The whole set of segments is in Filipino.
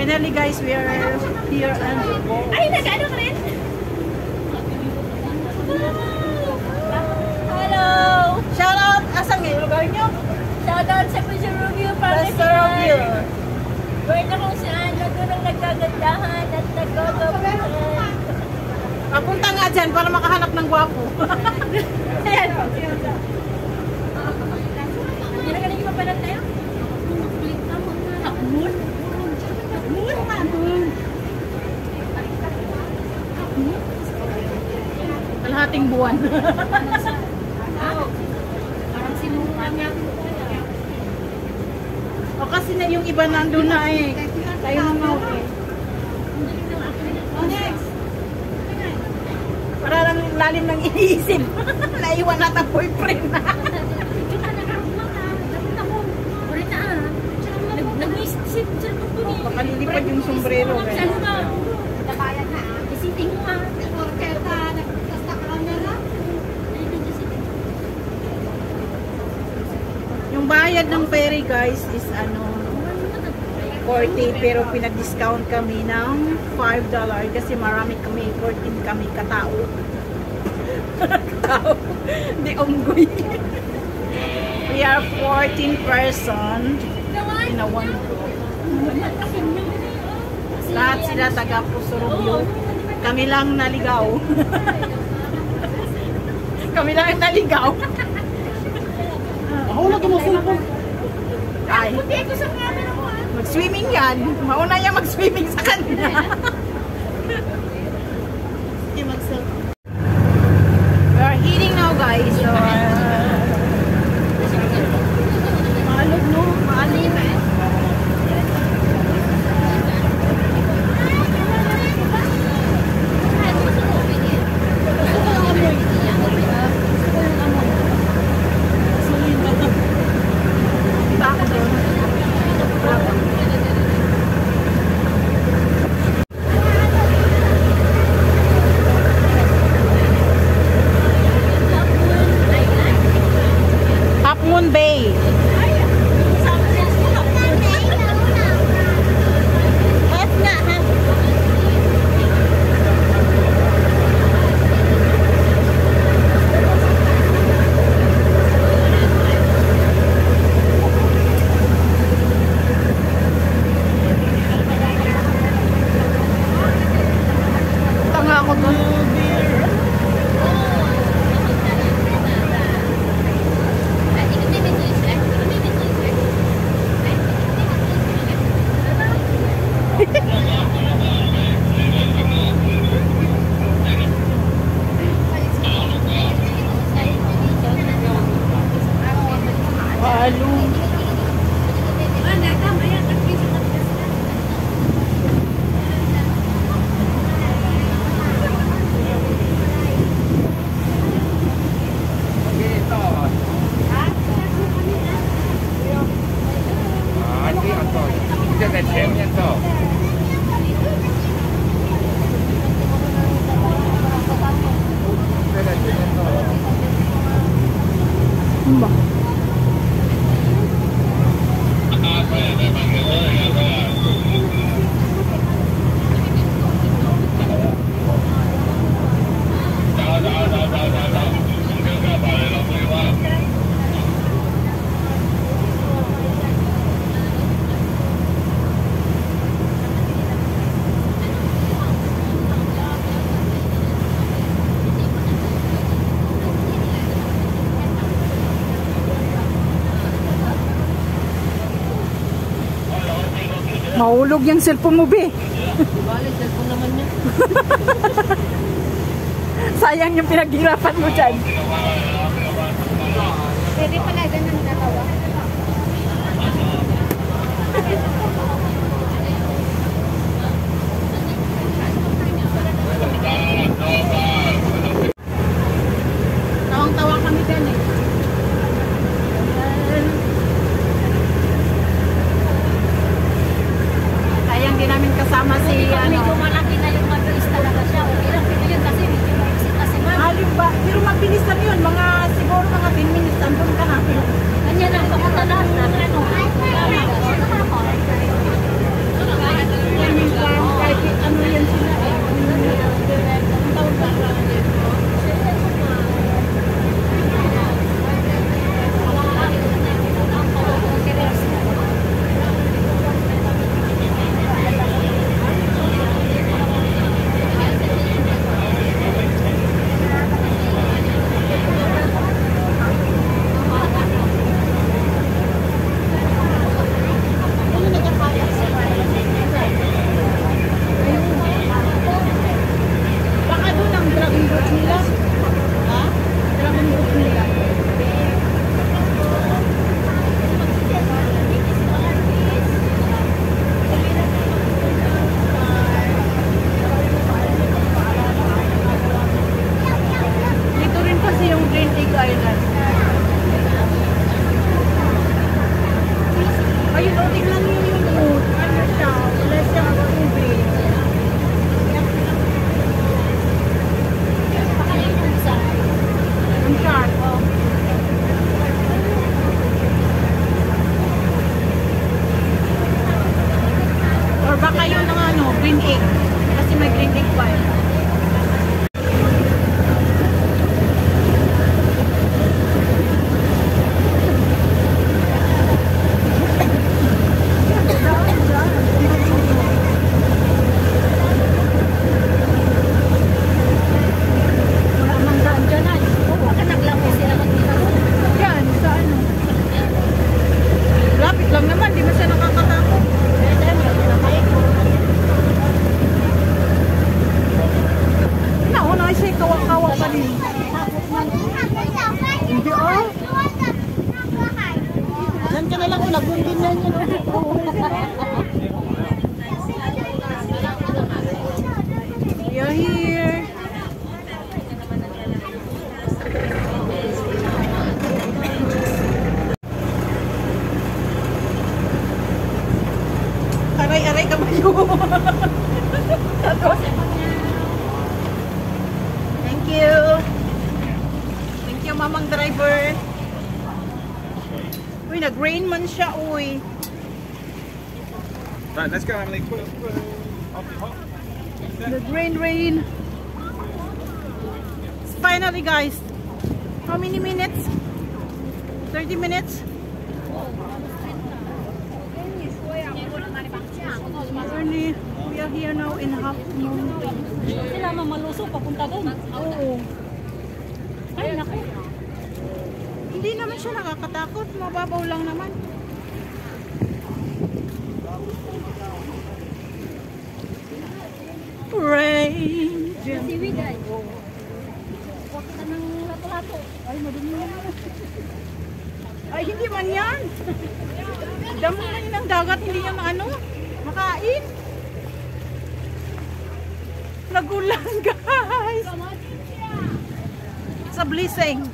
Finally guys, we are here and ay, nag-ano ka rin? Hello! shout out! Asang yung lugar nyo? Shout out sa Pastor Rubio para Pastor Rubio. Where na kung saan nagurang nagkagandahan at nagkagabuhan. Papunta nga dyan para makahanap ng gwapo. Ayan. Hindi na kanina mapalat tayo? Takmul? Kalahating buwan. Parang sinuha niya. O kasi na yung iba nandun na eh. Tayo na nga okay. Para lang lalim ng iniisip. Naiwan natin ang boyfriend na. Pakalilipad yung sombrero. Saan mo ba? Nakayan na. Isiting mo ha. Yung bayad ng ferry guys is ano 40 pero pinag-discount kami ng $5 kasi marami kami, 14 kami katao. Katao. Di unggoy. We are 14 person in a one group. Lahat sila taga Pusurubyo. Kami lang naligaw. Kami lang naligaw. Ako lang kumusulpon. Ay, mag-swimming yan. Mauna niya mag-swimming sa kanya. We are heading now guys. So, maalog no? Maalog eh. Half Moon Bay. Tanga ako doon. Mahulog yung cellphone mo, be. Balik, cellphone naman niya. Sayang yung pinaghirapan mo dyan. Pwede pala ganun natawa. Tawang-tawa kami dyan eh. Sayang din namin kasama si Medyo malaki na yung mabilis talaga siya. Okay lang, pero yun kasi medyo mabilis kasi ma'am. Halim ba? Pero mabilis lang yun. Siguro mga 10 minutes andun ka na. Tingnan niyo na po. We are here. Aray-aray ka ba yun? Thank you. Thank you, mamang driver. Uy, nag-rain man siya, uy. Right, let's go, Emily. Put it off your hop. Nag-rain. Finally, guys. How many minutes? 30 minutes? Journey. We are here now in Half Moon. Sila mamalusok papunta doon. Oo. Ay, naku. Hindi naman siya nakakatakot. Mababaw lang naman. Rain. Siwid ay. Huwag ka ng lato-lato. Ay, madumi naman. Ay, hindi man yan. Damo na yun ng dagat. Hindi niya makain. Nagulan, guys. It's a blessing.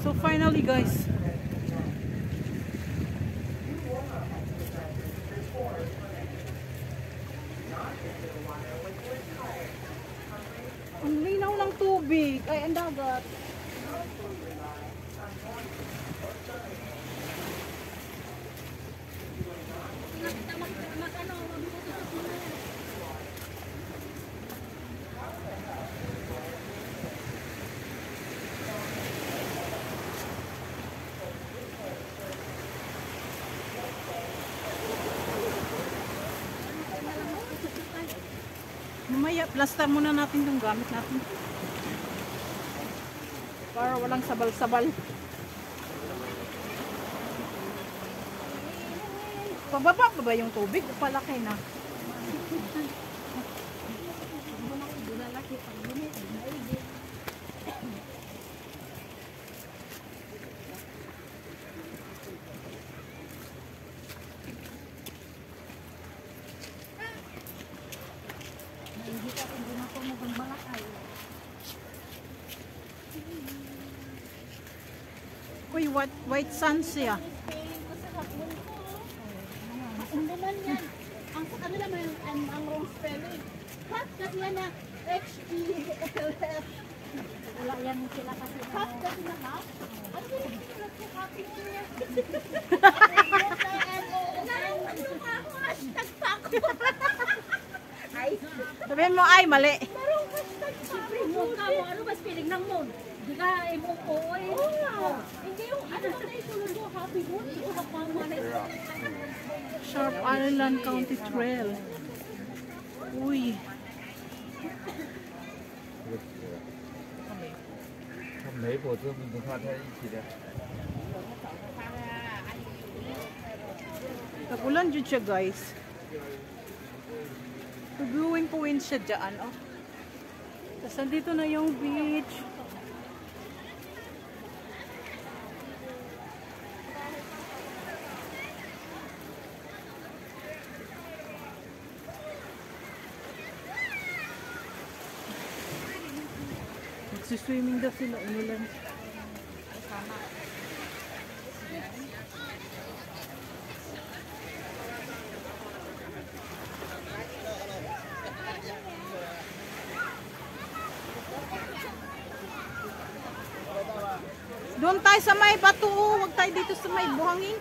So finally, guys, ang linaw ng tubig. Ay, ang dagat. Mamaya, plaster muna natin yung gamit natin. Para walang sabal-sabal. Pababa pa ba yung tubig? Palaki na. Uy, white sand siya. Hindi man yan. Ang sa kanila may ang wrong spelling. Half kasi yan na H-E-L-F. Wala yan sila kasi. Half kasi na half? Ano ba yung nagpo-copy niya? Ano ako? Hashtag pa ako. Sabihin mo, ay, mali. Marong hashtag pa ako. Ano ba spelling ng moon? Di ka i-move ko. Hindi yung ano ba na isulod ko? Happy moon? Ito kapama na ito. Sharp Island County Trail. Uy. 它没火车运动化在一起的。 Nagulan dyan siya, guys. Viewing point siya dyan, oh. Tapos nandito na yung beach. Magsiswimming daw sila, umulan. Doon tayo sa may bato, huwag tayo dito sa may buhangin.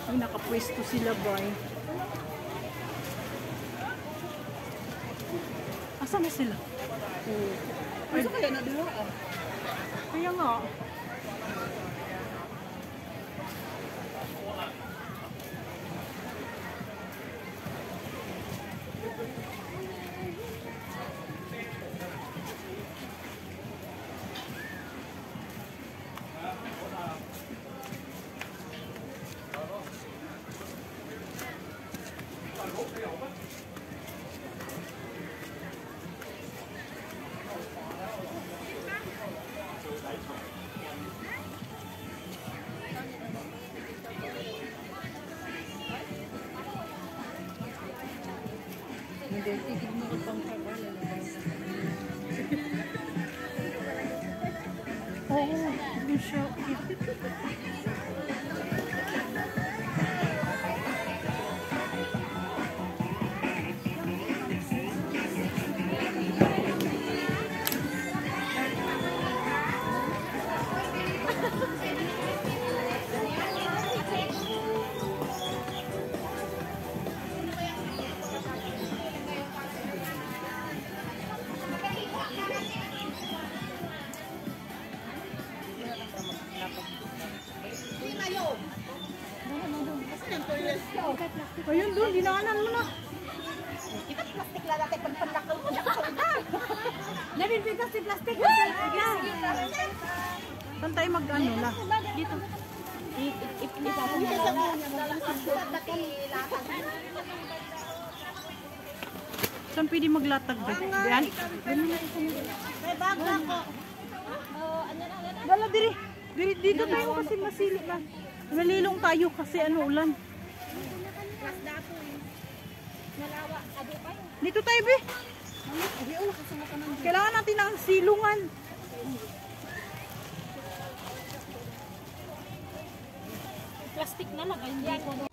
Ay, nakapwesto sila, boy. Asan na sila? Ay, kaya na dito. Kaya nga. Hindi, tigil mo itong cover. Oo, hindi siya. Ayun doon, dinaanan mo na. Kita plastik lang natin pagpanlakaw mo na. Nabibigkas si plastic. Saan tayo mag-ano na? Dito. Ipapamit sa kanya. Saan pwede maglatag ba? Diyan? May bag ako. Dala diri. Dito tayo kasi masili na. Malilong tayo kasi ano ulan. Dito tayo, be. Kailangan natin ng silungan. Plastic na lang. Hindi ko